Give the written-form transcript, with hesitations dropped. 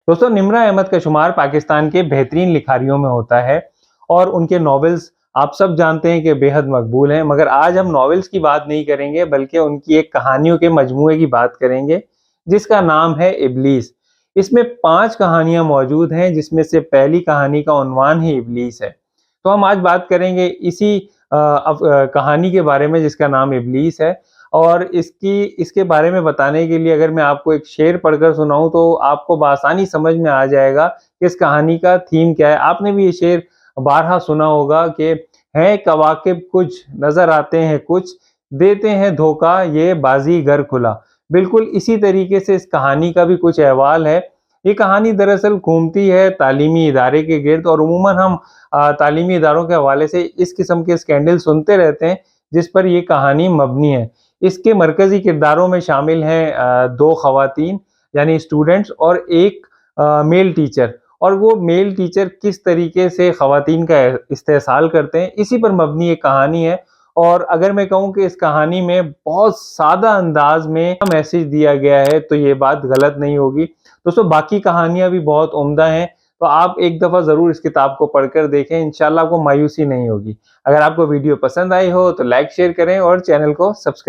दोस्तों, निम्रा अहमद का शुमार पाकिस्तान के बेहतरीन लिखारियों में होता है और उनके नॉवेल्स आप सब जानते हैं कि बेहद मकबूल हैं। मगर आज हम नॉवेल्स की बात नहीं करेंगे, बल्कि उनकी एक कहानियों के मजमूए की बात करेंगे, जिसका नाम है इब्लीस। इसमें 5 कहानियाँ मौजूद हैं, जिसमें से पहली कहानी का उन्वान ही इब्लीस है। तो हम आज बात करेंगे इसी कहानी के बारे में, जिसका नाम इब्लीस है। और इसके बारे में बताने के लिए अगर मैं आपको एक शेर पढ़कर सुनाऊँ, तो आपको बआसानी समझ में आ जाएगा कि इस कहानी का थीम क्या है। आपने भी ये शेर बारहा सुना होगा कि हैं कवाकिब कुछ, नज़र आते हैं कुछ, देते हैं धोखा ये बाज़ीगर खुला। बिल्कुल इसी तरीके से इस कहानी का भी कुछ अहवाल है। ये कहानी दरअसल घूमती है तालीमी इदारे के गिर्द, और अमूमन हम तालीमी इदारों के हवाले से इस किस्म के स्कैंडल सुनते रहते हैं, जिस पर ये कहानी मबनी है। इसके मरकज़ी किरदारों में शामिल हैं 2 ख़वातीन यानी स्टूडेंट्स और एक मेल टीचर। और वो मेल टीचर किस तरीके से ख़वातीन का इस्तेहसाल करते हैं, इसी पर मबनी एक कहानी है। और अगर मैं कहूँ कि इस कहानी में बहुत सादा अंदाज़ में मैसेज दिया गया है, तो ये बात गलत नहीं होगी। दोस्तों, बाकी कहानियाँ भी बहुत उम्दा हैं, तो आप एक दफ़ा ज़रूर इस किताब को पढ़कर देखें, इंशाअल्लाह आपको मायूसी नहीं होगी। अगर आपको वीडियो पसंद आई हो तो लाइक शेयर करें और चैनल को सब्सक्राइब